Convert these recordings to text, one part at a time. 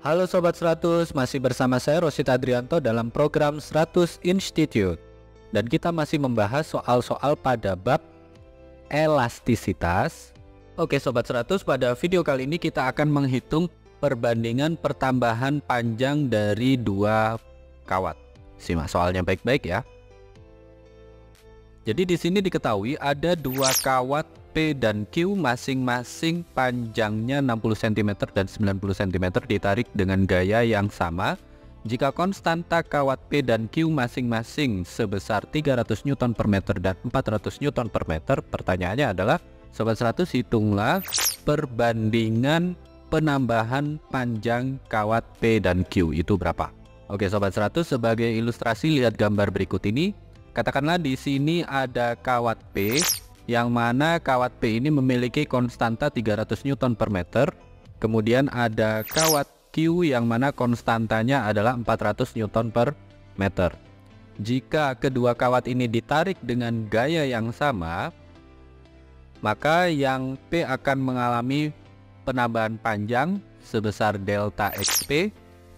Halo Sobat 100, masih bersama saya Rosid Adrianto dalam program 100 Institute. Dan kita masih membahas soal-soal pada bab elastisitas. Oke Sobat 100, pada video kali ini kita akan menghitung perbandingan pertambahan panjang dari dua kawat. Simak soalnya baik-baik ya. Jadi di sini diketahui ada dua kawat P dan Q, masing-masing panjangnya 60 cm dan 90 cm ditarik dengan gaya yang sama. Jika konstanta kawat P dan Q masing-masing sebesar 300 Newton per meter dan 400 Newton per meter, pertanyaannya adalah Sobat 100, hitunglah perbandingan penambahan panjang kawat P dan Q itu berapa. Oke Sobat 100, sebagai ilustrasi lihat gambar berikut ini. Katakanlah di sini ada kawat P, yang mana kawat P ini memiliki konstanta 300 Newton per meter. Kemudian ada kawat Q yang mana konstantanya adalah 400 Newton per meter. Jika kedua kawat ini ditarik dengan gaya yang sama, maka yang P akan mengalami penambahan panjang sebesar delta XP.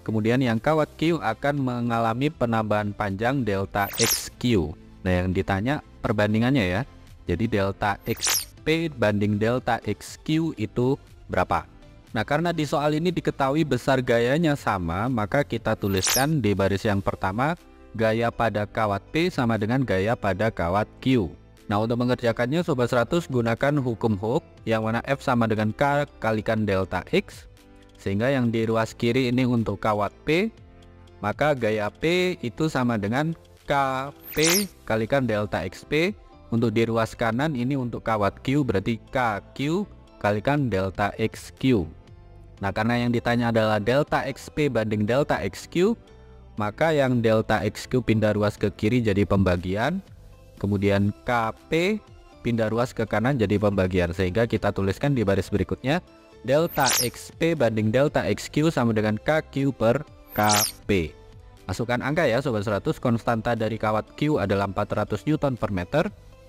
Kemudian yang kawat Q akan mengalami penambahan panjang delta XQ. Nah yang ditanya perbandingannya ya. Jadi delta XP banding delta XQ itu berapa? Nah karena di soal ini diketahui besar gayanya sama, maka kita tuliskan di baris yang pertama gaya pada kawat P sama dengan gaya pada kawat Q. Nah untuk mengerjakannya Sobat 100 gunakan hukum Hooke yang mana F sama dengan K kalikan delta X. Sehingga yang di ruas kiri ini untuk kawat P, maka gaya P itu sama dengan KP kalikan delta XP. Untuk di ruas kanan ini untuk kawat Q berarti KQ kalikan delta XQ. Nah karena yang ditanya adalah delta XP banding delta XQ, maka yang delta XQ pindah ruas ke kiri jadi pembagian. Kemudian KP pindah ruas ke kanan jadi pembagian. Sehingga kita tuliskan di baris berikutnya delta XP banding delta XQ sama dengan KQ per KP. Masukkan angka ya Sobat 100. Konstanta dari kawat Q adalah 400 Newton per meter.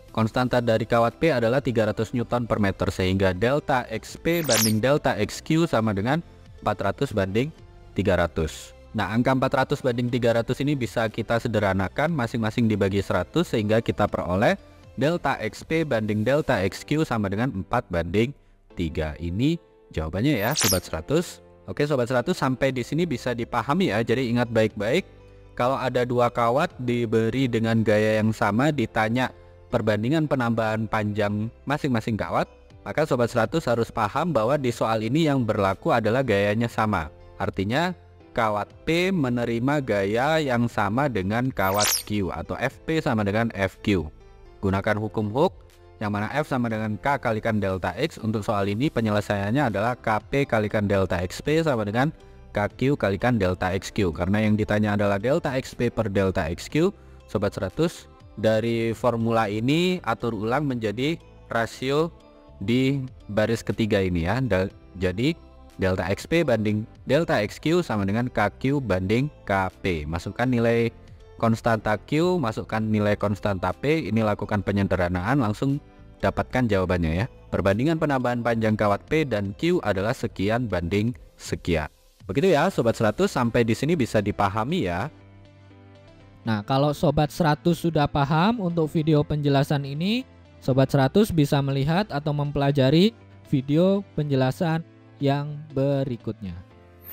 Konstanta dari kawat P adalah 300 Newton per meter. Sehingga delta XP banding delta XQ sama dengan 400 banding 300. Nah angka 400 banding 300 ini bisa kita sederhanakan, masing-masing dibagi 100 sehingga kita peroleh delta XP banding delta XQ sama dengan 4 banding 3. Ini jawabannya ya Sobat 100. Oke Sobat 100, sampai di sini bisa dipahami ya. Jadi ingat baik-baik, kalau ada dua kawat diberi dengan gaya yang sama, ditanya perbandingan penambahan panjang masing-masing kawat, maka Sobat 100 harus paham bahwa di soal ini yang berlaku adalah gayanya sama. Artinya kawat P menerima gaya yang sama dengan kawat Q, atau FP sama dengan FQ. Gunakan hukum Hooke yang mana F sama dengan K kalikan delta X. Untuk soal ini penyelesaiannya adalah KP kalikan delta XP sama dengan KQ kalikan delta XQ. Karena yang ditanya adalah delta XP per delta XQ, Sobat 100, dari formula ini atur ulang menjadi rasio di baris ketiga ini ya. Jadi delta XP banding delta XQ sama dengan KQ banding KP. Masukkan nilai konstanta Q, masukkan nilai konstanta P, ini lakukan penyederhanaan, langsung dapatkan jawabannya ya. Perbandingan penambahan panjang kawat P dan Q adalah sekian banding sekian. Begitu ya Sobat 100, sampai di sini bisa dipahami ya. Nah kalau Sobat 100 sudah paham untuk video penjelasan ini, Sobat 100 bisa melihat atau mempelajari video penjelasan yang berikutnya.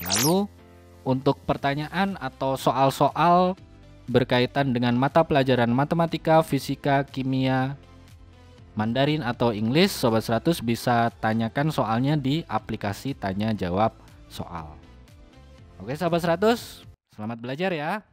Lalu untuk pertanyaan atau soal-soal berkaitan dengan mata pelajaran matematika, fisika, kimia, Mandarin atau English, Sobat 100 bisa tanyakan soalnya di aplikasi tanya jawab soal. Oke Sobat 100, selamat belajar ya.